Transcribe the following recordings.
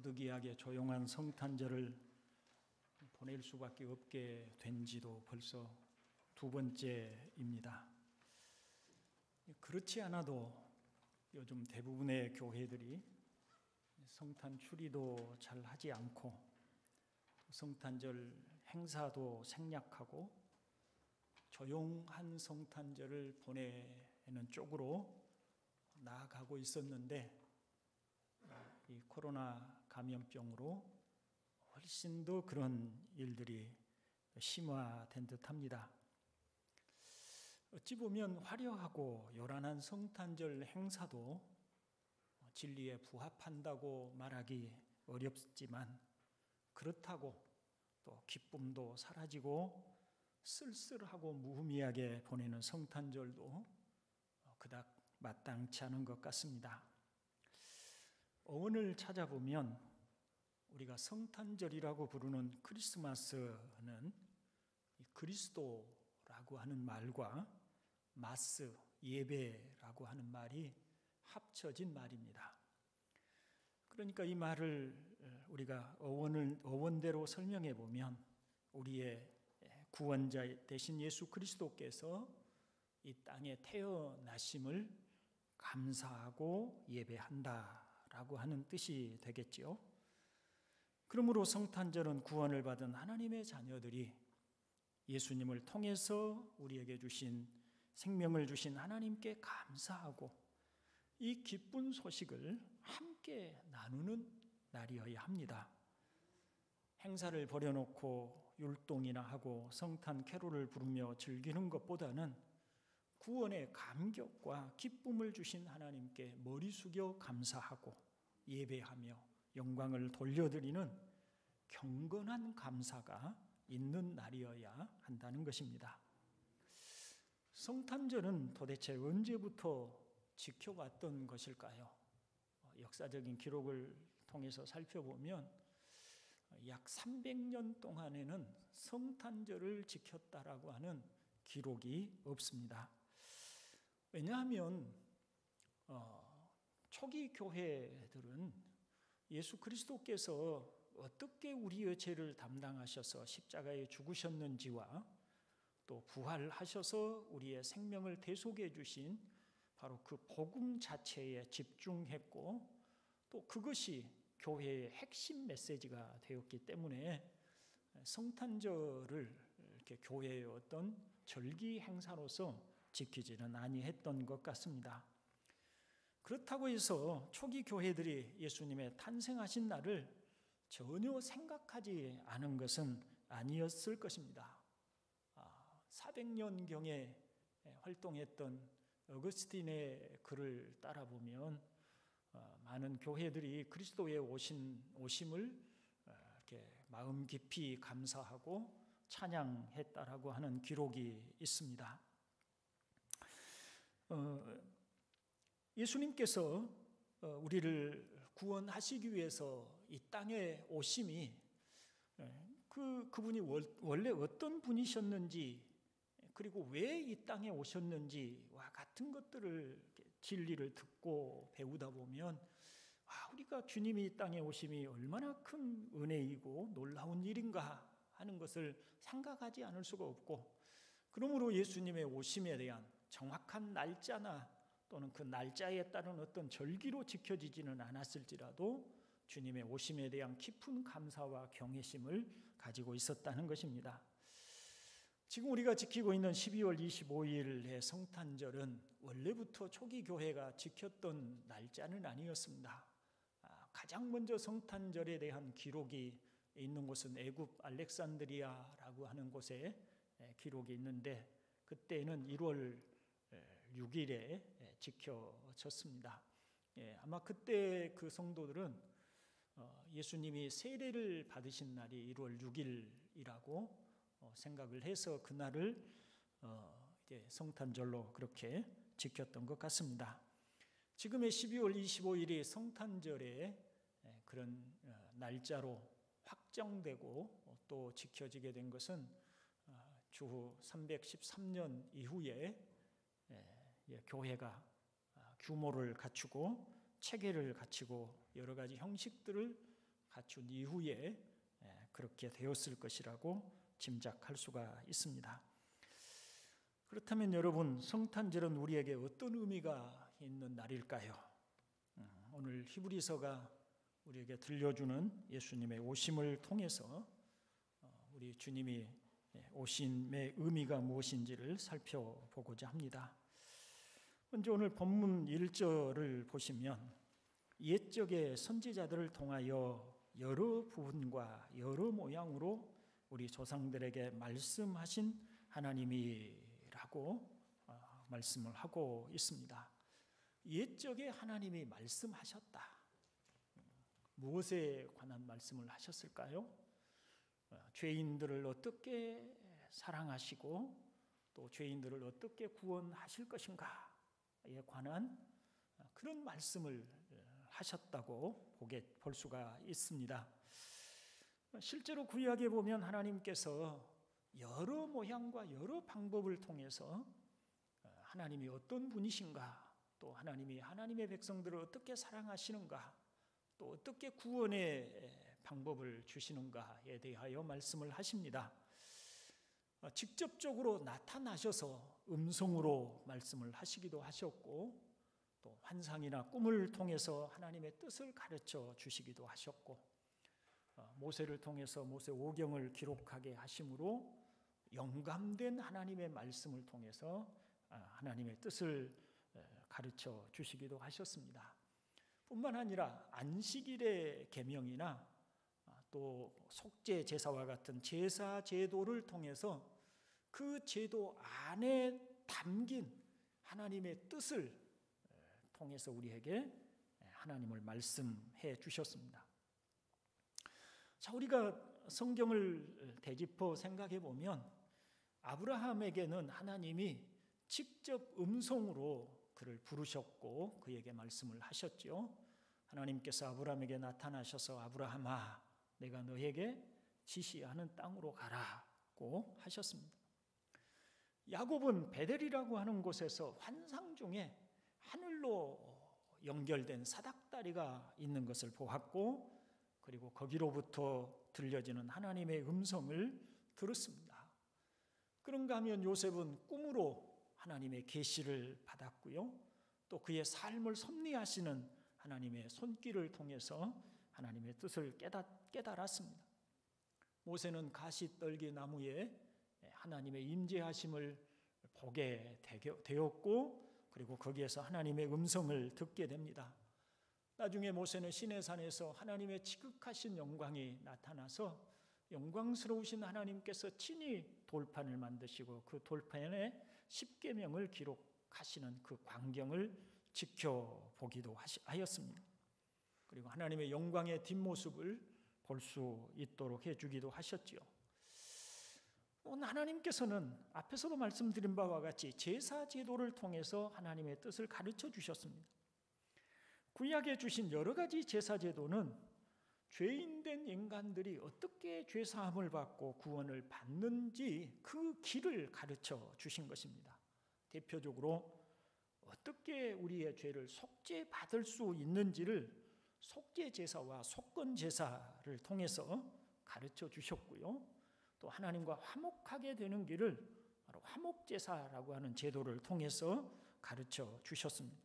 부득이하게 조용한 성탄절을 보낼 수밖에 없게 된 지도 벌써 두 번째입니다. 그렇지 않아도 요즘 대부분의 교회들이 성탄 추리도 잘 하지 않고 성탄절 행사도 생략하고 조용한 성탄절을 보내는 쪽으로 나아가고 있었는데 이 코로나 감염병으로 훨씬 더 그런 일들이 심화된 듯합니다. 어찌 보면 화려하고 요란한 성탄절 행사도 진리에 부합한다고 말하기 어렵지만 그렇다고 또 기쁨도 사라지고 쓸쓸하고 무의미하게 보내는 성탄절도 그닥 마땅치 않은 것 같습니다. 어원을 찾아보면 우리가 성탄절이라고 부르는 크리스마스는 그리스도라고 하는 말과 마스, 예배라고 하는 말이 합쳐진 말입니다. 그러니까 이 말을 우리가 어원대로 설명해 보면 우리의 구원자 되신 예수 그리스도께서 이 땅에 태어나심을 감사하고 예배한다라고 하는 뜻이 되겠지요. 그러므로 성탄절은 구원을 받은 하나님의 자녀들이 예수님을 통해서 우리에게 주신 생명을 주신 하나님께 감사하고 이 기쁜 소식을 함께 나누는 날이어야 합니다. 행사를 벌여놓고 율동이나 하고 성탄 캐롤을 부르며 즐기는 것보다는 구원의 감격과 기쁨을 주신 하나님께 머리 숙여 감사하고 예배하며 영광을 돌려드리는 경건한 감사가 있는 날이어야 한다는 것입니다. 성탄절은 도대체 언제부터 지켜왔던 것일까요? 역사적인 기록을 통해서 살펴보면 약 300년 동안에는 성탄절을 지켰다라고 하는 기록이 없습니다. 왜냐하면 초기 교회들은 예수 그리스도께서 어떻게 우리의 죄를 담당하셔서 십자가에 죽으셨는지와 또 부활하셔서 우리의 생명을 대속해 주신 바로 그 복음 자체에 집중했고 또 그것이 교회의 핵심 메시지가 되었기 때문에 성탄절을 이렇게 교회의 어떤 절기 행사로서 지키지는 아니했던 것 같습니다. 그렇다고 해서 초기 교회들이 예수님의 탄생하신 날을 전혀 생각하지 않은 것은 아니었을 것입니다. 400년경에 활동했던 어거스틴의 글을 따라보면 많은 교회들이 그리스도의 오심을 이렇게 마음 깊이 감사하고 찬양했다라고 하는 기록이 있습니다. 예수님께서 우리를 구원하시기 위해서 이 땅에 오심이 그분이 원래 어떤 분이셨는지 그리고 왜 이 땅에 오셨는지와 같은 것들을 진리를 듣고 배우다 보면 우리가 주님이 이 땅에 오심이 얼마나 큰 은혜이고 놀라운 일인가 하는 것을 생각하지 않을 수가 없고 그러므로 예수님의 오심에 대한 정확한 날짜나 또는 그 날짜에 따른 어떤 절기로 지켜지지는 않았을지라도 주님의 오심에 대한 깊은 감사와 경외심을 가지고 있었다는 것입니다. 지금 우리가 지키고 있는 12월 25일의 성탄절은 원래부터 초기 교회가 지켰던 날짜는 아니었습니다. 가장 먼저 성탄절에 대한 기록이 있는 곳은 애굽 알렉산드리아라고 하는 곳에 기록이 있는데 그때는 1월 6일에 지켜졌습니다. 아마 그때 그 성도들은 예수님이 세례를 받으신 날이 1월 6일이라고 생각을 해서 그날을 이제 성탄절로 그렇게 지켰던 것 같습니다. 지금의 12월 25일이 성탄절의 그런 날짜로 확정되고 또 지켜지게 된 것은 주후 313년 이후에 교회가 규모를 갖추고 체계를 갖추고 여러 가지 형식들을 갖춘 이후에 그렇게 되었을 것이라고 짐작할 수가 있습니다. 그렇다면 여러분, 성탄절은 우리에게 어떤 의미가 있는 날일까요? 오늘 히브리서가 우리에게 들려주는 예수님의 오심을 통해서 우리 주님이 오심의 의미가 무엇인지를 살펴보고자 합니다. 먼저 오늘 본문 1절을 보시면 옛적의 선지자들을 통하여 여러 부분과 여러 모양으로 우리 조상들에게 말씀하신 하나님이라고 말씀을 하고 있습니다. 옛적에 하나님이 말씀하셨다. 무엇에 관한 말씀을 하셨을까요? 죄인들을 어떻게 사랑하시고 또 죄인들을 어떻게 구원하실 것인가에 관한 그런 말씀을 하셨다고 볼 수가 있습니다. 실제로 구약에 보면 하나님께서 여러 모양과 여러 방법을 통해서 하나님이 어떤 분이신가, 또 하나님이 하나님의 백성들을 어떻게 사랑하시는가, 또 어떻게 구원의 방법을 주시는가에 대하여 말씀을 하십니다. 직접적으로 나타나셔서 음성으로 말씀을 하시기도 하셨고, 또 환상이나 꿈을 통해서 하나님의 뜻을 가르쳐 주시기도 하셨고, 모세를 통해서 모세 오경을 기록하게 하심으로 영감된 하나님의 말씀을 통해서 하나님의 뜻을 가르쳐 주시기도 하셨습니다. 뿐만 아니라 안식일의 계명이나 또 속죄 제사와 같은 제사 제도를 통해서 그 제도 안에 담긴 하나님의 뜻을 통해서 우리에게 하나님을 말씀해 주셨습니다. 자, 우리가 성경을 되짚어 생각해 보면 아브라함에게는 하나님이 직접 음성으로 그를 부르셨고 그에게 말씀을 하셨죠. 하나님께서 아브라함에게 나타나셔서 아브라함아, 내가 너에게 지시하는 땅으로 가라고 하셨습니다. 야곱은 베델이라고 하는 곳에서 환상 중에 하늘로 연결된 사닥다리가 있는 것을 보았고, 그리고 거기로부터 들려지는 하나님의 음성을 들었습니다. 그런가 하면 요셉은 꿈으로 하나님의 계시를 받았고요, 또 그의 삶을 섭리하시는 하나님의 손길을 통해서 하나님의 뜻을 깨달았습니다. 모세는 가시떨기 나무에 하나님의 임재하심을 보게 되었고, 그리고 거기에서 하나님의 음성을 듣게 됩니다. 나중에 모세는 시내산에서 하나님의 지극하신 영광이 나타나서 영광스러우신 하나님께서 친히 돌판을 만드시고 그 돌판에 십계명을 기록하시는 그 광경을 지켜보기도 하였습니다. 그리고 하나님의 영광의 뒷모습을 볼 수 있도록 해주기도 하셨지요. 하나님께서는 앞에서도 말씀드린 바와 같이 제사 제도를 통해서 하나님의 뜻을 가르쳐 주셨습니다. 구약에 주신 여러 가지 제사 제도는 죄인된 인간들이 어떻게 죄사함을 받고 구원을 받는지 그 길을 가르쳐 주신 것입니다. 대표적으로 어떻게 우리의 죄를 속죄받을 수 있는지를 속죄 제사와 속건 제사를 통해서 가르쳐 주셨고요, 또 하나님과 화목하게 되는 길을 바로 화목 제사라고 하는 제도를 통해서 가르쳐 주셨습니다.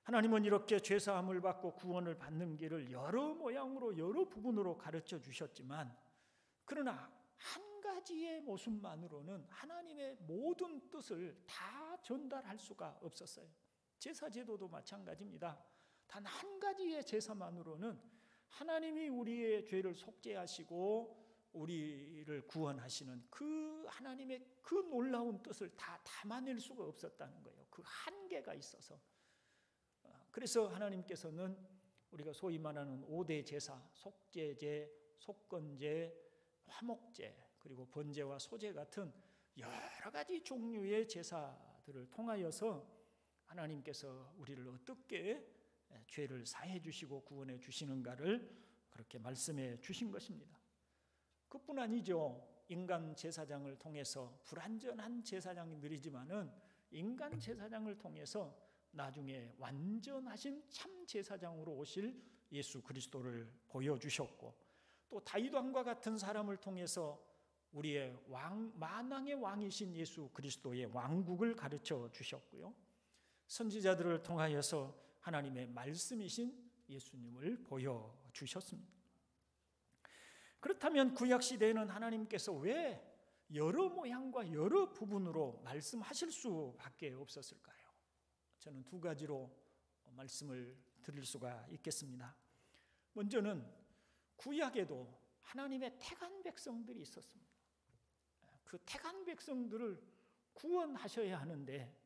하나님은 이렇게 죄사함을 받고 구원을 받는 길을 여러 모양으로 여러 부분으로 가르쳐 주셨지만, 그러나 한 가지의 모습만으로는 하나님의 모든 뜻을 다 전달할 수가 없었어요. 제사 제도도 마찬가지입니다. 단 한 가지의 제사만으로는 하나님이 우리의 죄를 속죄하시고 우리를 구원하시는 그 하나님의 그 놀라운 뜻을 다 담아낼 수가 없었다는 거예요. 그 한계가 있어서. 그래서 하나님께서는 우리가 소위 말하는 5대 제사, 속죄제, 속건제, 화목제, 그리고 번제와 소제 같은 여러 가지 종류의 제사들을 통하여서 하나님께서 우리를 어떻게 죄를 사해 주시고 구원해 주시는가를 그렇게 말씀해 주신 것입니다. 그뿐 아니죠. 인간 제사장을 통해서 불완전한 제사장들이지만은 인간 제사장을 통해서 나중에 완전하신 참 제사장으로 오실 예수 그리스도를 보여주셨고, 또 다윗 왕과 같은 사람을 통해서 우리의 만왕의 왕이신 예수 그리스도의 왕국을 가르쳐 주셨고요, 선지자들을 통하여서 하나님의 말씀이신 예수님을 보여주셨습니다. 그렇다면 구약시대에는 하나님께서 왜 여러 모양과 여러 부분으로 말씀하실 수밖에 없었을까요? 저는 두 가지로 말씀을 드릴 수가 있겠습니다. 먼저는 구약에도 하나님의 택한 백성들이 있었습니다. 그 택한 백성들을 구원하셔야 하는데,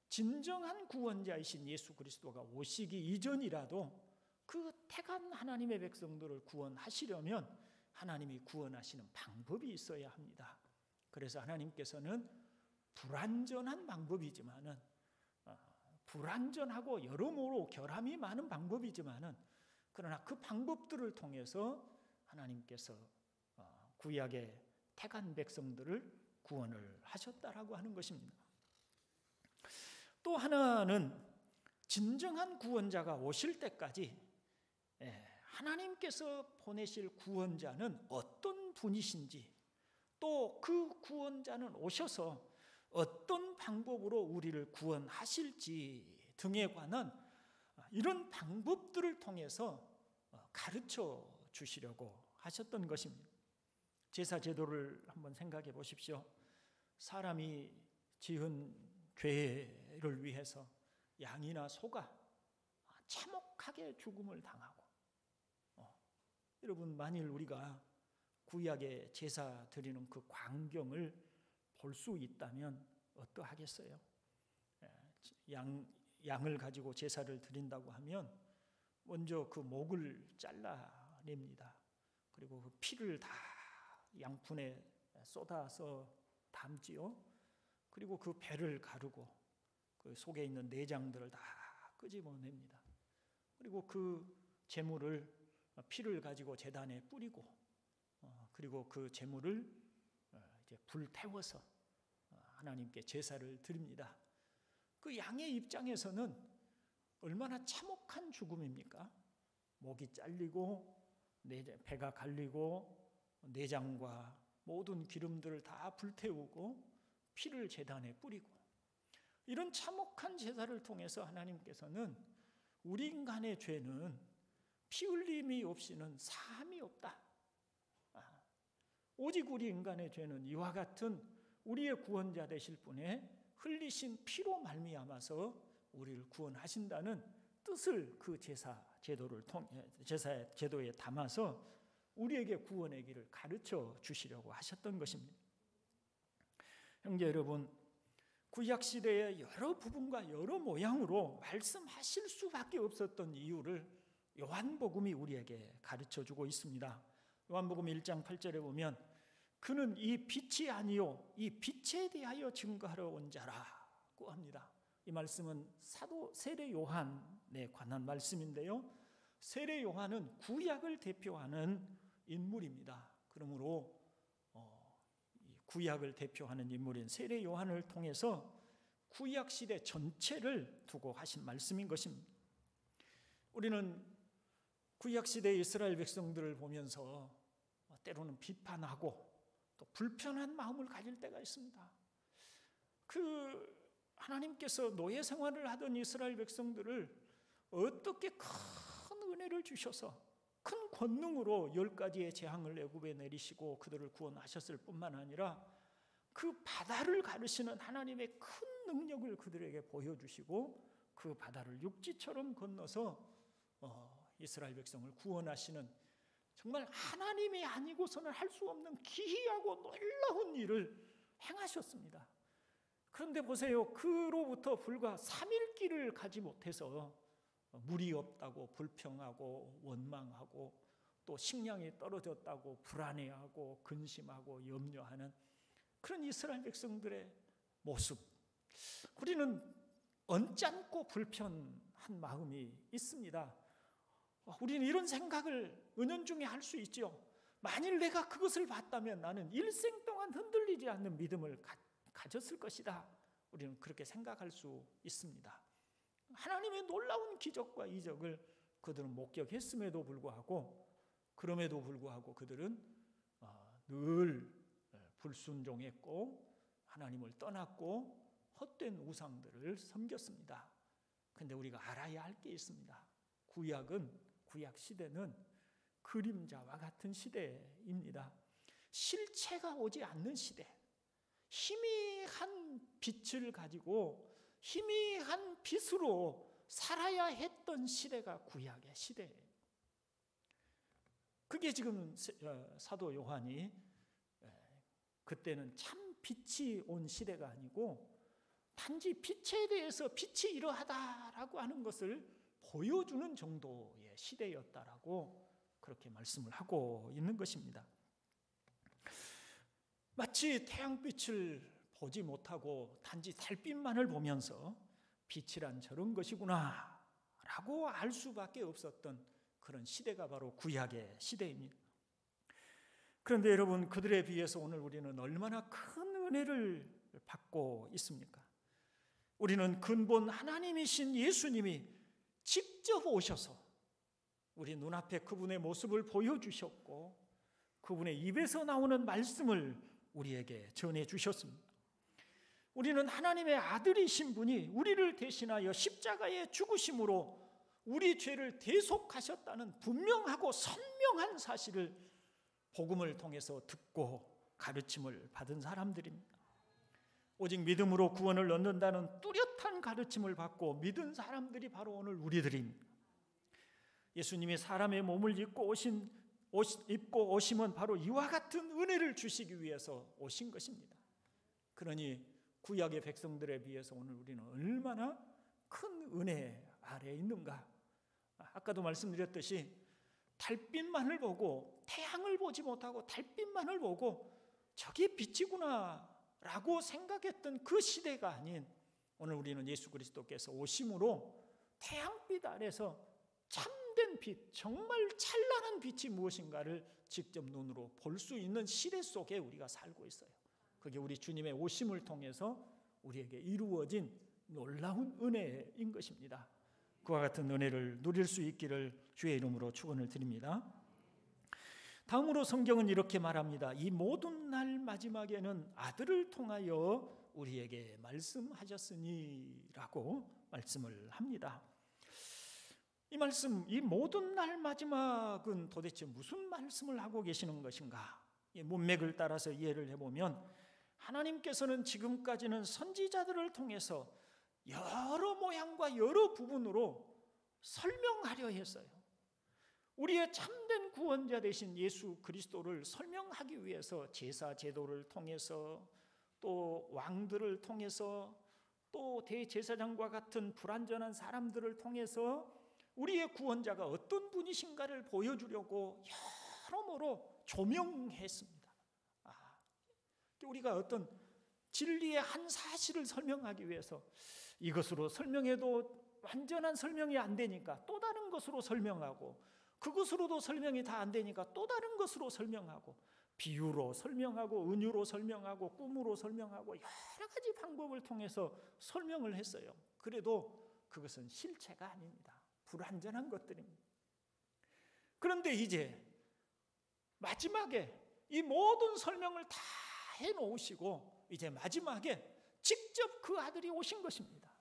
진정한 구원자이신 예수 그리스도가 오시기 이전이라도 그 택한 하나님의 백성들을 구원하시려면 하나님이 구원하시는 방법이 있어야 합니다. 그래서 하나님께서는 불완전한 방법이지만은, 불완전하고 여러모로 결함이 많은 방법이지만은, 그러나 그 방법들을 통해서 하나님께서 구약의 택한 백성들을 구원을 하셨다라고 하는 것입니다. 또 하나는 진정한 구원자가 오실 때까지 하나님께서 보내실 구원자는 어떤 분이신지, 또 그 구원자는 오셔서 어떤 방법으로 우리를 구원하실지 등에 관한 이런 방법들을 통해서 가르쳐 주시려고 하셨던 것입니다. 제사 제도를 한번 생각해 보십시오. 사람이 지은 죄를 위해서 양이나 소가 참혹하게 죽음을 당하고, 여러분, 만일 우리가 구약의 제사 드리는 그 광경을 볼 수 있다면 어떠하겠어요? 양을 가지고 제사를 드린다고 하면 먼저 그 목을 잘라냅니다. 그리고 그 피를 다 양푼에 쏟아서 담지요. 그리고 그 배를 가르고 그 속에 있는 내장들을 다 끄집어냅니다. 그리고 그 제물을, 피를 가지고 제단에 뿌리고, 그리고 그 제물을 이제 불태워서 하나님께 제사를 드립니다. 그 양의 입장에서는 얼마나 참혹한 죽음입니까? 목이 잘리고 배가 갈리고 내장과 모든 기름들을 다 불태우고 피를 제단에 뿌리고, 이런 참혹한 제사를 통해서 하나님께서는 우리 인간의 죄는 피 흘림이 없이는 사함이 없다. 오직 우리 인간의 죄는 이와 같은 우리의 구원자 되실 분의 흘리신 피로 말미암아서 우리를 구원하신다는 뜻을 그 제사 제도에 담아서 우리에게 구원의 길을 가르쳐 주시려고 하셨던 것입니다. 형제 여러분, 구약 시대의 여러 부분과 여러 모양으로 말씀하실 수밖에 없었던 이유를 요한복음이 우리에게 가르쳐 주고 있습니다. 요한복음 1장 8절에 보면 그는 이 빛이 아니요 이 빛에 대하여 증거하러 온 자라고 합니다. 이 말씀은 사도 세례 요한에 관한 말씀인데요, 세례 요한은 구약을 대표하는 인물입니다. 그러므로 구약을 대표하는 인물인 세례 요한을 통해서 구약 시대 전체를 두고 하신 말씀인 것입니다. 우리는 구약 시대 이스라엘 백성들을 보면서 때로는 비판하고 또 불편한 마음을 가질 때가 있습니다. 하나님께서 노예 생활을 하던 이스라엘 백성들을 어떻게 큰 은혜를 주셔서 큰 권능으로 10가지의 재앙을 애굽에 내리시고 그들을 구원하셨을 뿐만 아니라 그 바다를 가르시는 하나님의 큰 능력을 그들에게 보여주시고 그 바다를 육지처럼 건너서 이스라엘 백성을 구원하시는, 정말 하나님이 아니고서는 할 수 없는 기이하고 놀라운 일을 행하셨습니다. 그런데 보세요, 그로부터 불과 3일 길을 가지 못해서 물이 없다고 불평하고 원망하고 또 식량이 떨어졌다고 불안해하고 근심하고 염려하는 그런 이스라엘 백성들의 모습, 우리는 언짢고 불편한 마음이 있습니다. 우리는 이런 생각을 은연중에 할 수 있죠. 만일 내가 그것을 봤다면 나는 일생 동안 흔들리지 않는 믿음을 가졌을 것이다. 우리는 그렇게 생각할 수 있습니다. 하나님의 놀라운 기적과 이적을 그들은 목격했음에도 불구하고, 그럼에도 불구하고 그들은 늘 불순종했고 하나님을 떠났고 헛된 우상들을 섬겼습니다. 그런데 우리가 알아야 할 게 있습니다. 구약 시대는 그림자와 같은 시대입니다. 실체가 오지 않는 시대, 희미한 빛을 가지고 희미한 빛으로 살아야 했던 시대가 구약의 시대예요. 그게 지금 사도 요한이 그때는 참 빛이 온 시대가 아니고 단지 빛에 대해서 빛이 이러하다라고 하는 것을 보여주는 정도의 시대였다라고 그렇게 말씀을 하고 있는 것입니다. 마치 태양빛을 보지 못하고 단지 달빛만을 보면서 빛이란 저런 것이구나 라고 알 수밖에 없었던 그런 시대가 바로 구약의 시대입니다. 그런데 여러분, 그들에 비해서 오늘 우리는 얼마나 큰 은혜를 받고 있습니까? 우리는 근본 하나님이신 예수님이 직접 오셔서 우리 눈앞에 그분의 모습을 보여주셨고 그분의 입에서 나오는 말씀을 우리에게 전해주셨습니다. 우리는 하나님의 아들이신 분이 우리를 대신하여 십자가의 죽으심으로 우리 죄를 대속하셨다는 분명하고 선명한 사실을 복음을 통해서 듣고 가르침을 받은 사람들입니다. 오직 믿음으로 구원을 얻는다는 뚜렷한 가르침을 받고 믿은 사람들이 바로 오늘 우리들입니다. 예수님이 사람의 몸을 입고 오심은 바로 이와 같은 은혜를 주시기 위해서 오신 것입니다. 그러니 구약의 백성들에 비해서 오늘 우리는 얼마나 큰 은혜 아래에 있는가. 아까도 말씀드렸듯이 달빛만을 보고 태양을 보지 못하고 달빛만을 보고 저게 빛이구나 라고 생각했던 그 시대가 아닌 오늘 우리는 예수 그리스도께서 오심으로 태양빛 아래서 참된 빛, 정말 찬란한 빛이 무엇인가를 직접 눈으로 볼 수 있는 시대 속에 우리가 살고 있어요. 그게 우리 주님의 오심을 통해서 우리에게 이루어진 놀라운 은혜인 것입니다. 그와 같은 은혜를 누릴 수 있기를 주의 이름으로 축원을 드립니다. 다음으로 성경은 이렇게 말합니다. 이 모든 날 마지막에는 아들을 통하여 우리에게 말씀하셨으니라고 말씀을 합니다. 이 말씀, 이 모든 날 마지막은 도대체 무슨 말씀을 하고 계시는 것인가? 이 문맥을 따라서 이해를 해보면 하나님께서는 지금까지는 선지자들을 통해서 여러 모양과 여러 부분으로 설명하려 했어요. 우리의 참된 구원자 되신 예수 그리스도를 설명하기 위해서 제사 제도를 통해서 또 왕들을 통해서 또 대제사장과 같은 불완전한 사람들을 통해서 우리의 구원자가 어떤 분이신가를 보여주려고 여러모로 조명했습니다. 우리가 어떤 진리의 한 사실을 설명하기 위해서 이것으로 설명해도 완전한 설명이 안 되니까 또 다른 것으로 설명하고 그것으로도 설명이 다 안 되니까 또 다른 것으로 설명하고 비유로 설명하고 은유로 설명하고 꿈으로 설명하고 여러 가지 방법을 통해서 설명을 했어요. 그래도 그것은 실체가 아닙니다. 불완전한 것들입니다. 그런데 이제 마지막에 이 모든 설명을 다 해놓으시고 이제 마지막에 직접 그 아들이 오신 것입니다.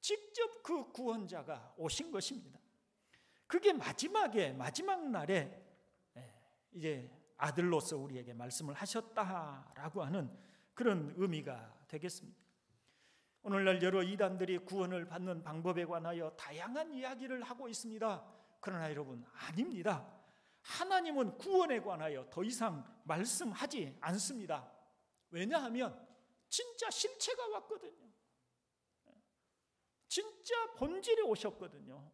직접 그 구원자가 오신 것입니다. 그게 마지막 날에 이제 아들로서 우리에게 말씀을 하셨다라고 하는 그런 의미가 되겠습니다. 오늘날 여러 이단들이 구원을 받는 방법에 관하여 다양한 이야기를 하고 있습니다. 그러나 여러분, 아닙니다. 하나님은 구원에 관하여 더 이상 말씀하지 않습니다. 왜냐하면 진짜 실체가 왔거든요. 진짜 본질에 오셨거든요.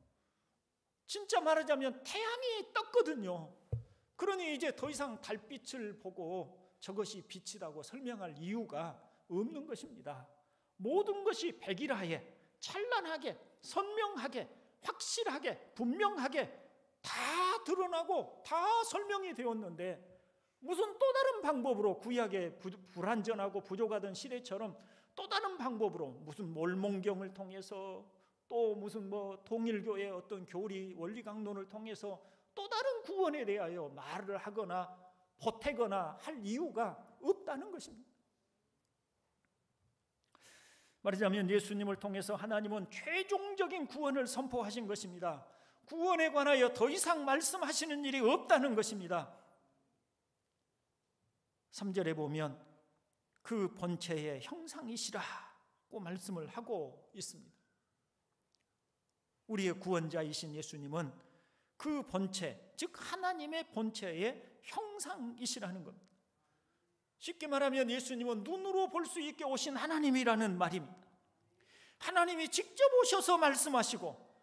진짜 말하자면 태양이 떴거든요. 그러니 이제 더 이상 달빛을 보고 저것이 빛이라고 설명할 이유가 없는 것입니다. 모든 것이 백일하에 찬란하게 선명하게 확실하게 분명하게 다 드러나고 다 설명이 되었는데 무슨 또 다른 방법으로 구약의 불완전하고 부족하던 시대처럼 또 다른 방법으로 무슨 몰몬경을 통해서 또 무슨 통일교의 어떤 교리 원리 강론을 통해서 또 다른 구원에 대하여 말을 하거나 보태거나 할 이유가 없다는 것입니다. 말하자면 예수님을 통해서 하나님은 최종적인 구원을 선포하신 것입니다. 구원에 관하여 더 이상 말씀하시는 일이 없다는 것입니다. 3절에 보면 그 본체의 형상이시라고 말씀을 하고 있습니다. 우리의 구원자이신 예수님은 그 본체, 즉 하나님의 본체의 형상이시라는 겁니다. 쉽게 말하면 예수님은 눈으로 볼 수 있게 오신 하나님이라는 말입니다. 하나님이 직접 오셔서 말씀하시고,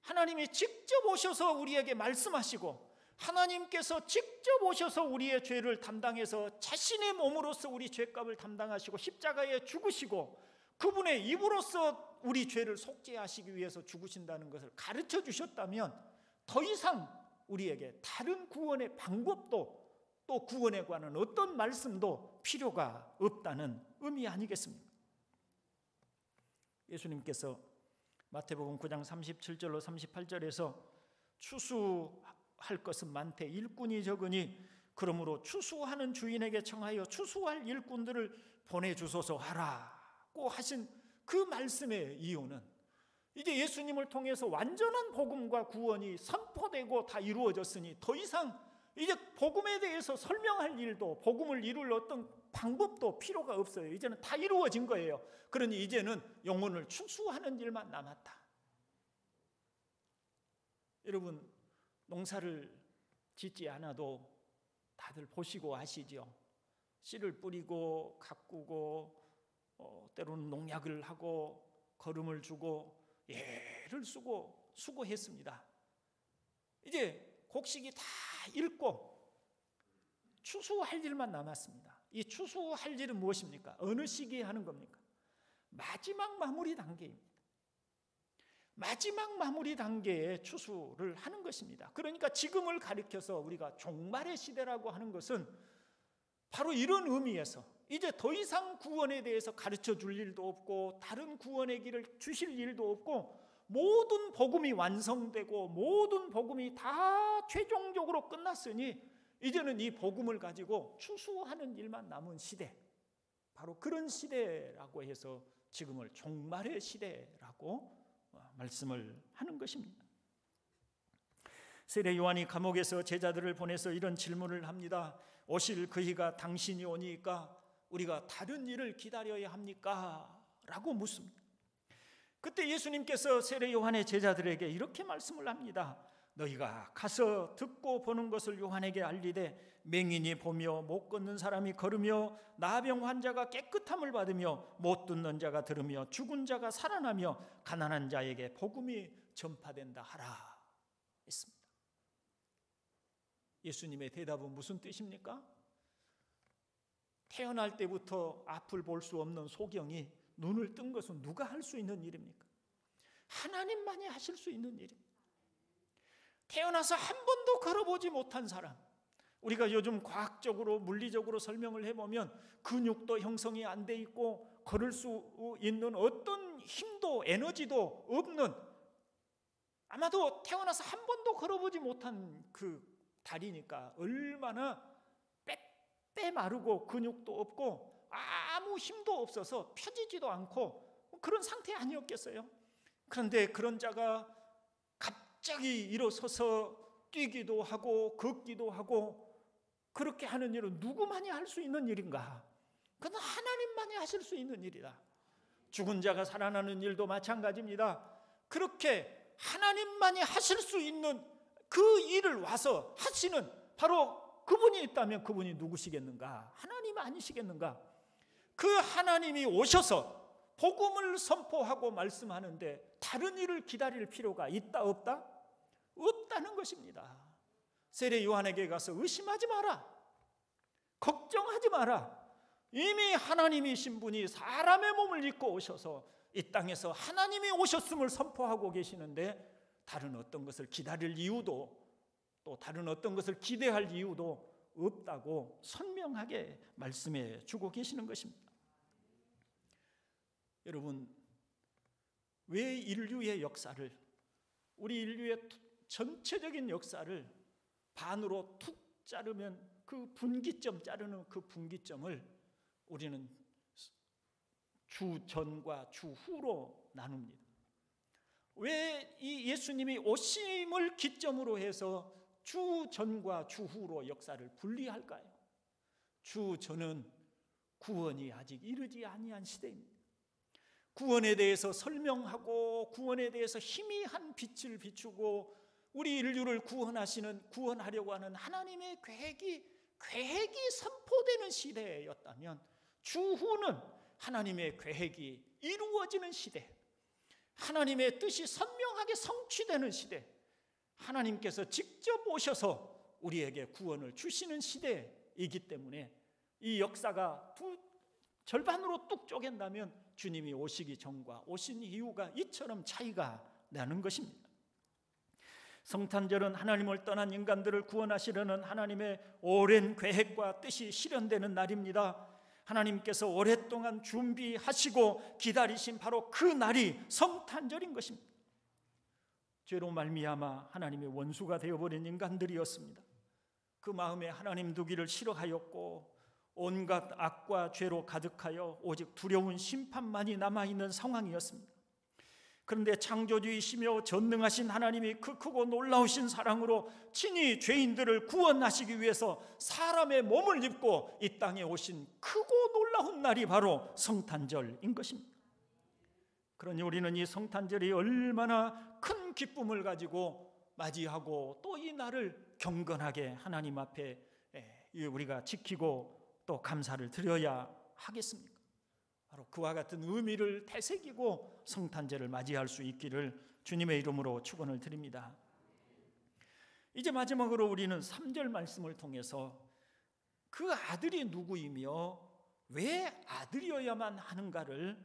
하나님이 직접 오셔서 우리에게 말씀하시고, 하나님께서 직접 오셔서 우리의 죄를 담당해서 자신의 몸으로서 우리 죄값을 담당하시고 십자가에 죽으시고 그분의 입으로서 우리 죄를 속죄하시기 위해서 죽으신다는 것을 가르쳐 주셨다면 더 이상 우리에게 다른 구원의 방법도 또 구원에 관한 어떤 말씀도 필요가 없다는 의미 아니겠습니까? 예수님께서 마태복음 9장 37절로 38절에서 추수할 것은 많되 일꾼이 적으니 그러므로 추수하는 주인에게 청하여 추수할 일꾼들을 보내주소서 하라고 하신 그 말씀의 이유는 이제 예수님을 통해서 완전한 복음과 구원이 선포되고 다 이루어졌으니 더 이상 이제 복음에 대해서 설명할 일도, 복음을 이룰 어떤 방법도 필요가 없어요. 이제는 다 이루어진 거예요. 그러니 이제는 영혼을 추수하는 일만 남았다. 여러분, 농사를 짓지 않아도 다들 보시고 아시죠? 씨를 뿌리고 가꾸고 때로는 농약을 하고 거름을 주고 애를 쓰고 수고했습니다. 이제 곡식이 다 익고 추수할 일만 남았습니다. 이 추수할 일은 무엇입니까? 어느 시기에 하는 겁니까? 마지막 마무리 단계입니다. 마지막 마무리 단계에 추수를 하는 것입니다. 그러니까 지금을 가리켜서 우리가 종말의 시대라고 하는 것은 바로 이런 의미에서 이제 더 이상 구원에 대해서 가르쳐 줄 일도 없고 다른 구원의 길을 주실 일도 없고 모든 복음이 완성되고 모든 복음이 다 최종적으로 끝났으니 이제는 이 복음을 가지고 추수하는 일만 남은 시대, 바로 그런 시대라고 해서 지금을 종말의 시대라고 말씀을 하는 것입니다. 세례 요한이 감옥에서 제자들을 보내서 이런 질문을 합니다. 오실 그이가 당신이 오니까 우리가 다른 일을 기다려야 합니까? 라고 묻습니다. 그때 예수님께서 세례 요한의 제자들에게 이렇게 말씀을 합니다. 너희가 가서 듣고 보는 것을 요한에게 알리되 맹인이 보며 못 걷는 사람이 걸으며 나병 환자가 깨끗함을 받으며 못 듣는 자가 들으며 죽은 자가 살아나며 가난한 자에게 복음이 전파된다 하라 했습니다. 예수님의 대답은 무슨 뜻입니까? 태어날 때부터 앞을 볼 수 없는 소경이 눈을 뜬 것은 누가 할 수 있는 일입니까? 하나님만이 하실 수 있는 일입니다. 태어나서 한 번도 걸어보지 못한 사람, 우리가 요즘 과학적으로 물리적으로 설명을 해보면 근육도 형성이 안 돼 있고 걸을 수 있는 어떤 힘도 에너지도 없는, 아마도 태어나서 한 번도 걸어보지 못한 그 다리니까 얼마나 빼 마르고 근육도 없고 아무 힘도 없어서 펴지지도 않고 그런 상태 아니었겠어요? 그런데 그런 자가 갑자기 일어서서 뛰기도 하고 걷기도 하고 그렇게 하는 일은 누구만이 할 수 있는 일인가? 그건 하나님만이 하실 수 있는 일이다. 죽은 자가 살아나는 일도 마찬가지입니다. 그렇게 하나님만이 하실 수 있는 그 일을 와서 하시는 바로 그분이 있다면 그분이 누구시겠는가? 하나님 아니시겠는가? 그 하나님이 오셔서 복음을 선포하고 말씀하는데 다른 일을 기다릴 필요가 있다 없다? 없다는 것입니다. 세례 요한에게 가서 의심하지 마라, 걱정하지 마라. 이미 하나님이신 분이 사람의 몸을 입고 오셔서 이 땅에서 하나님이 오셨음을 선포하고 계시는데 다른 어떤 것을 기다릴 이유도 또 다른 어떤 것을 기대할 이유도 없다고 선명하게 말씀해 주고 계시는 것입니다. 여러분, 왜 인류의 역사를, 우리 인류의 전체적인 역사를 반으로 툭 자르면 그 분기점, 자르는 그 분기점을 우리는 주전과 주후로 나눕니다. 왜 이 예수님이 오심을 기점으로 해서 주전과 주후로 역사를 분리할까요? 주전은 구원이 아직 이르지 아니한 시대입니다. 구원에 대해서 설명하고 구원에 대해서 희미한 빛을 비추고 우리 인류를 구원하려고 하는 하나님의 계획이 선포되는 시대였다면, 주후는 하나님의 계획이 이루어지는 시대, 하나님의 뜻이 선명하게 성취되는 시대, 하나님께서 직접 오셔서 우리에게 구원을 주시는 시대이기 때문에 이 역사가 절반으로 뚝 쪼갠다면 주님이 오시기 전과 오신 이후가 이처럼 차이가 나는 것입니다. 성탄절은 하나님을 떠난 인간들을 구원하시려는 하나님의 오랜 계획과 뜻이 실현되는 날입니다. 하나님께서 오랫동안 준비하시고 기다리신 바로 그 날이 성탄절인 것입니다. 죄로 말미암아 하나님의 원수가 되어버린 인간들이었습니다. 그 마음에 하나님 두기를 싫어하였고 온갖 악과 죄로 가득하여 오직 두려운 심판만이 남아있는 상황이었습니다. 그런데 창조주이시며 전능하신 하나님이 그 크고 놀라우신 사랑으로 친히 죄인들을 구원하시기 위해서 사람의 몸을 입고 이 땅에 오신 크고 놀라운 날이 바로 성탄절인 것입니다. 그러니 우리는 이 성탄절이 얼마나 큰 기쁨을 가지고 맞이하고 또 이 날을 경건하게 하나님 앞에 우리가 지키고 또 감사를 드려야 하겠습니까? 바로 그와 같은 의미를 되새기고 성탄절을 맞이할 수 있기를 주님의 이름으로 축원을 드립니다. 이제 마지막으로 우리는 3절 말씀을 통해서 그 아들이 누구이며 왜 아들이어야만 하는가를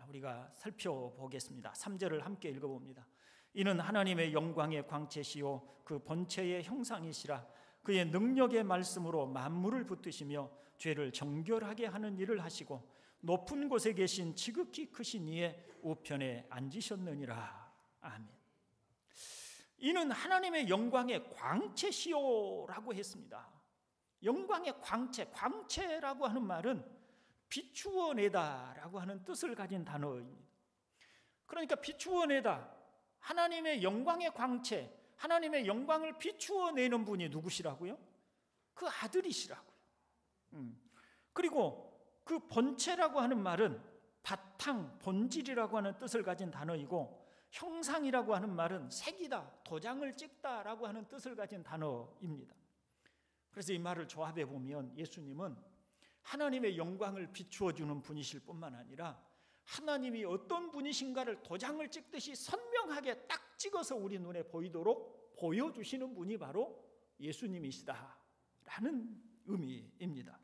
우리가 살펴보겠습니다. 3절을 함께 읽어봅니다. 이는 하나님의 영광의 광채시요 그 본체의 형상이시라. 그의 능력의 말씀으로 만물을 붙드시며 죄를 정결하게 하는 일을 하시고 높은 곳에 계신 지극히 크신 이의 우편에 앉으셨느니라. 아멘. 이는 하나님의 영광의 광채시요라고 했습니다. 영광의 광채, 광채라고 하는 말은 비추어내다라고 하는 뜻을 가진 단어입니다. 그러니까 비추어내다, 하나님의 영광의 광채, 하나님의 영광을 비추어내는 분이 누구시라고요? 그 아들이시라고요. 그리고 그 본체라고 하는 말은 바탕, 본질이라고 하는 뜻을 가진 단어이고, 형상이라고 하는 말은 색이다, 도장을 찍다라고 하는 뜻을 가진 단어입니다. 그래서 이 말을 조합해 보면 예수님은 하나님의 영광을 비추어 주는 분이실 뿐만 아니라 하나님이 어떤 분이신가를 도장을 찍듯이 선명하게 딱 찍어서 우리 눈에 보이도록 보여주시는 분이 바로 예수님이시다라는 의미입니다.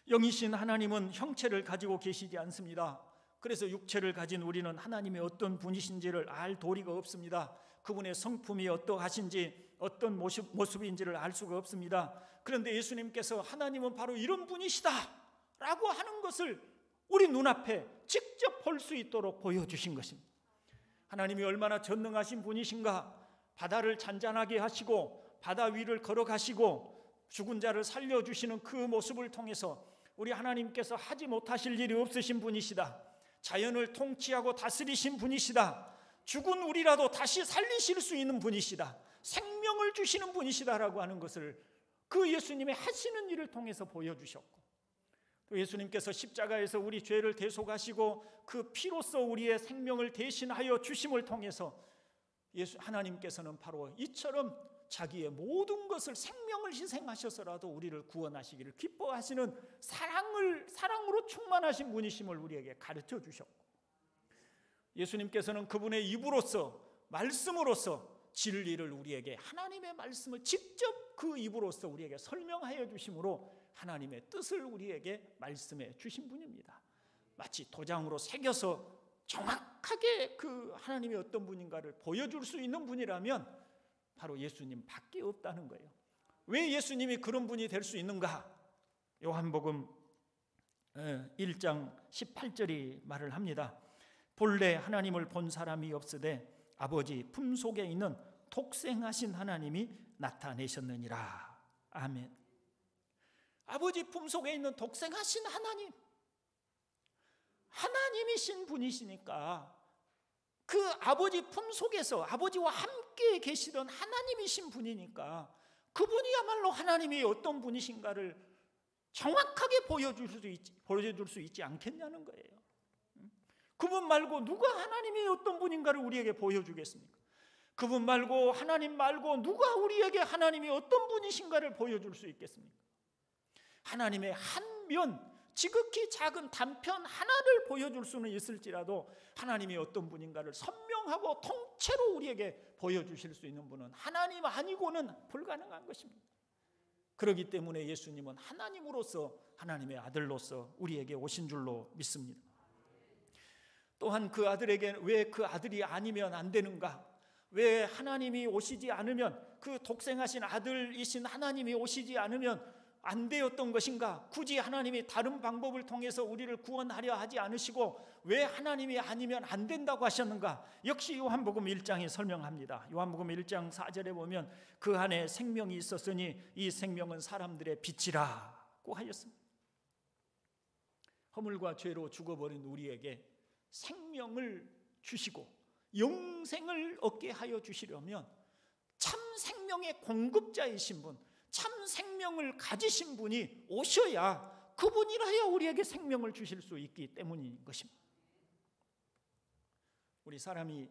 영이신 하나님은 형체를 가지고 계시지 않습니다. 그래서 육체를 가진 우리는 하나님의 어떤 분이신지를 알 도리가 없습니다. 그분의 성품이 어떠하신지, 어떤 모습인지를 알 수가 없습니다. 그런데 예수님께서 하나님은 바로 이런 분이시다라고 하는 것을 우리 눈앞에 직접 볼 수 있도록 보여주신 것입니다. 하나님이 얼마나 전능하신 분이신가. 바다를 잔잔하게 하시고 바다 위를 걸어가시고 죽은 자를 살려주시는 그 모습을 통해서 우리 하나님께서 하지 못하실 일이 없으신 분이시다. 자연을 통치하고 다스리신 분이시다. 죽은 우리라도 다시 살리실 수 있는 분이시다. 생명을 주시는 분이시다라고 하는 것을 그 예수님의 하시는 일을 통해서 보여주셨고, 또 예수님께서 십자가에서 우리 죄를 대속하시고 그 피로써 우리의 생명을 대신하여 주심을 통해서 하나님께서는 바로 이처럼 자기의 모든 것을, 생명을 희생하셔서라도 우리를 구원하시기를 기뻐하시는 사랑으로 충만하신 분이심을 우리에게 가르쳐 주셨고, 예수님께서는 그분의 입으로서, 말씀으로서 진리를 우리에게, 하나님의 말씀을 직접 그 입으로서 우리에게 설명하여 주심으로 하나님의 뜻을 우리에게 말씀해 주신 분입니다. 마치 도장으로 새겨서 정확하게 그 하나님이 어떤 분인가를 보여줄 수 있는 분이라면 바로 예수님 밖에 없다는 거예요. 왜 예수님이 그런 분이 될 수 있는가? 요한복음 1장 18절이 말을 합니다. 본래 하나님을 본 사람이 없으되 아버지 품속에 있는 독생하신 하나님이 나타내셨느니라. 아멘. 아버지 품속에 있는 독생하신 하나님, 하나님이신 분이시니까 그 아버지 품속에서 아버지와 함께 계시던 하나님이신 분이니까 그분이야말로 하나님이 어떤 분이신가를 정확하게 보여줄 수 있지 않겠냐는 거예요. 그분 말고 누가 하나님이 어떤 분인가를 우리에게 보여주겠습니까? 그분 말고, 하나님 말고 누가 우리에게 하나님이 어떤 분이신가를 보여줄 수 있겠습니까? 하나님의 한 면, 지극히 작은 단편 하나를 보여줄 수는 있을지라도 하나님이 어떤 분인가를 선명하고 통째로 우리에게 보여주실 수 있는 분은 하나님 아니고는 불가능한 것입니다. 그렇기 때문에 예수님은 하나님으로서, 하나님의 아들로서 우리에게 오신 줄로 믿습니다. 또한 그 아들에게 왜 그 아들이 아니면 안 되는가? 왜 하나님이 오시지 않으면, 그 독생하신 아들이신 하나님이 오시지 않으면 안 되었던 것인가? 굳이 하나님이 다른 방법을 통해서 우리를 구원하려 하지 않으시고 왜 하나님이 아니면 안 된다고 하셨는가? 역시 요한복음 1장이 설명합니다. 요한복음 1장 4절에 보면 그 안에 생명이 있었으니 이 생명은 사람들의 빛이라고 하였습니다. 허물과 죄로 죽어버린 우리에게 생명을 주시고 영생을 얻게 하여 주시려면 참 생명의 공급자이신 분, 참 생명을 가지신 분이 오셔야, 그분이라야 우리에게 생명을 주실 수 있기 때문인 것입니다. 우리 사람이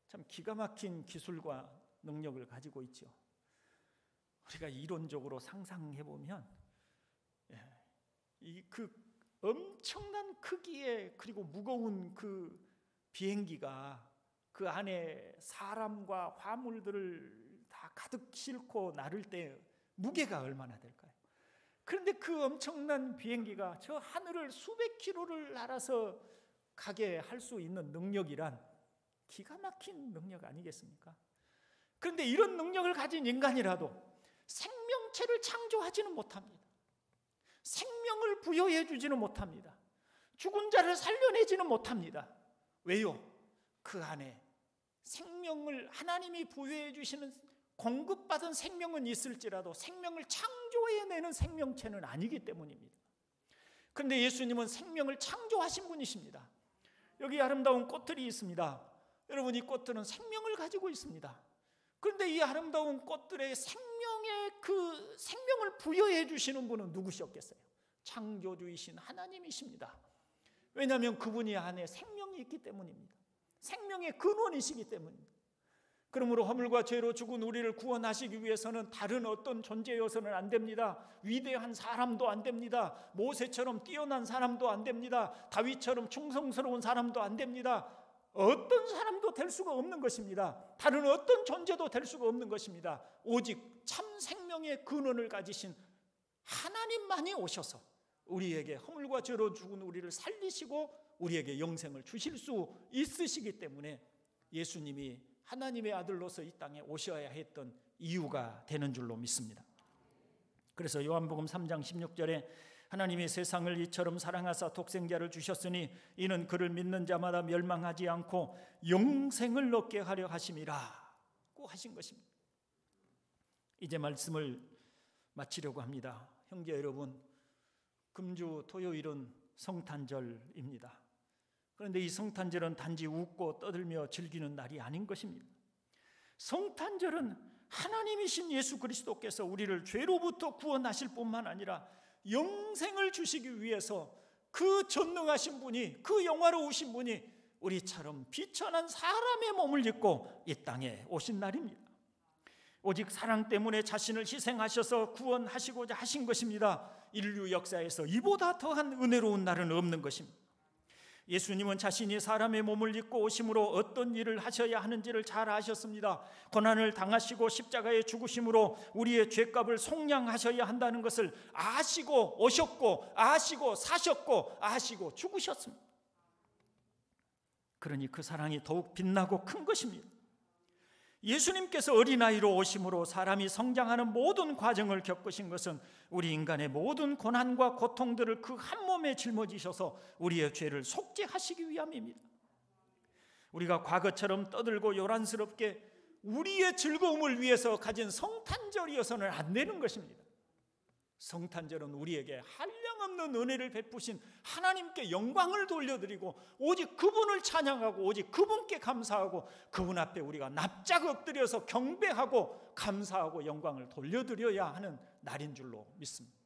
참 기가 막힌 기술과 능력을 가지고 있죠. 우리가 이론적으로 상상해 보면 그 엄청난 크기의, 그리고 무거운 그 비행기가 그 안에 사람과 화물들을 다 가득 싣고 나를 때 무게가 얼마나 될까요? 그런데 그 엄청난 비행기가 저 하늘을 수백 킬로를 날아서 가게 할 수 있는 능력이란 기가 막힌 능력 아니겠습니까? 그런데 이런 능력을 가진 인간이라도 생명체를 창조하지는 못합니다. 생명을 부여해 주지는 못합니다. 죽은 자를 살려내지는 못합니다. 왜요? 그 안에 생명을 하나님이 부여해 주시는 공급받은 생명은 있을지라도 생명을 창조해내는 생명체는 아니기 때문입니다. 그런데 예수님은 생명을 창조하신 분이십니다. 여기 아름다운 꽃들이 있습니다. 여러분, 이 꽃들은 생명을 가지고 있습니다. 그런데 이 아름다운 꽃들의 그 생명을 부여해 주시는 분은 누구셨겠어요? 창조주이신 하나님이십니다. 왜냐하면 그분이 안에 생명이 있기 때문입니다. 생명의 근원이시기 때문입니다. 그러므로 허물과 죄로 죽은 우리를 구원하시기 위해서는 다른 어떤 존재여서는 안 됩니다. 위대한 사람도 안 됩니다. 모세처럼 뛰어난 사람도 안 됩니다. 다윗처럼 충성스러운 사람도 안 됩니다. 어떤 사람도 될 수가 없는 것입니다. 다른 어떤 존재도 될 수가 없는 것입니다. 오직 참 생명의 근원을 가지신 하나님만이 오셔서 우리에게 허물과 죄로 죽은 우리를 살리시고 우리에게 영생을 주실 수 있으시기 때문에 예수님이 하나님의 아들로서 이 땅에 오셔야 했던 이유가 되는 줄로 믿습니다. 그래서 요한복음 3장 16절에 하나님이 세상을 이처럼 사랑하사 독생자를 주셨으니 이는 그를 믿는 자마다 멸망하지 않고 영생을 얻게 하려 하심이라고 하신 것입니다. 이제 말씀을 마치려고 합니다. 형제 여러분, 금주 토요일은 성탄절입니다. 그런데 이 성탄절은 단지 웃고 떠들며 즐기는 날이 아닌 것입니다. 성탄절은 하나님이신 예수 그리스도께서 우리를 죄로부터 구원하실 뿐만 아니라 영생을 주시기 위해서 그 전능하신 분이, 그 영화로우신 분이 우리처럼 비천한 사람의 몸을 입고 이 땅에 오신 날입니다. 오직 사랑 때문에 자신을 희생하셔서 구원하시고자 하신 것입니다. 인류 역사에서 이보다 더한 은혜로운 날은 없는 것입니다. 예수님은 자신이 사람의 몸을 입고 오심으로 어떤 일을 하셔야 하는지를 잘 아셨습니다. 고난을 당하시고 십자가에 죽으심으로 우리의 죄값을 속량하셔야 한다는 것을 아시고 오셨고, 아시고 사셨고, 아시고 죽으셨습니다. 그러니 그 사랑이 더욱 빛나고 큰 것입니다. 예수님께서 어린아이로 오심으로 사람이 성장하는 모든 과정을 겪으신 것은 우리 인간의 모든 고난과 고통들을 그 한 몸에 짊어지셔서 우리의 죄를 속죄하시기 위함입니다. 우리가 과거처럼 떠들고 요란스럽게 우리의 즐거움을 위해서 가진 성탄절이어서는 안 되는 것입니다. 성탄절은 우리에게 한량없는 은혜를 베푸신 하나님께 영광을 돌려드리고 오직 그분을 찬양하고 오직 그분께 감사하고 그분 앞에 우리가 납작 엎드려서 경배하고 감사하고 영광을 돌려드려야 하는 날인 줄로 믿습니다.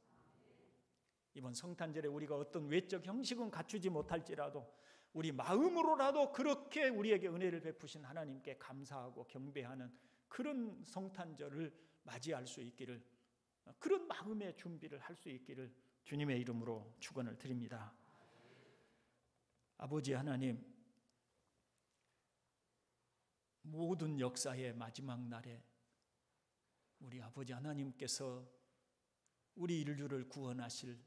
이번 성탄절에 우리가 어떤 외적 형식은 갖추지 못할지라도 우리 마음으로라도 그렇게 우리에게 은혜를 베푸신 하나님께 감사하고 경배하는 그런 성탄절을 맞이할 수 있기를, 그런 마음의 준비를 할 수 있기를 주님의 이름으로 축원을 드립니다. 아버지 하나님, 모든 역사의 마지막 날에 우리 아버지 하나님께서 우리 인류를 구원하실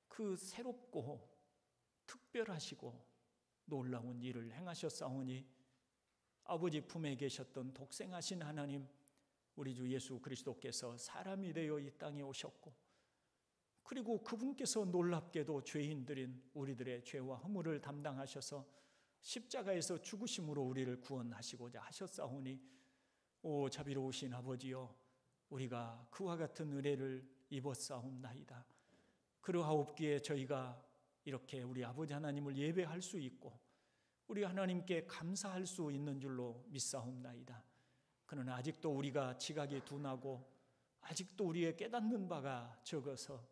그 새롭고 특별하시고 놀라운 일을 행하셨사오니 아버지 품에 계셨던 독생하신 하나님 우리 주 예수 그리스도께서 사람이 되어 이 땅에 오셨고, 그리고 그분께서 놀랍게도 죄인들인 우리들의 죄와 허물을 담당하셔서 십자가에서 죽으심으로 우리를 구원하시고자 하셨사오니 오 자비로우신 아버지여, 우리가 그와 같은 은혜를 입었사옵나이다. 그러하옵기에 저희가 이렇게 우리 아버지 하나님을 예배할 수 있고 우리 하나님께 감사할 수 있는 줄로 믿사옵나이다. 그러나 아직도 우리가 지각이 둔하고 아직도 우리의 깨닫는 바가 적어서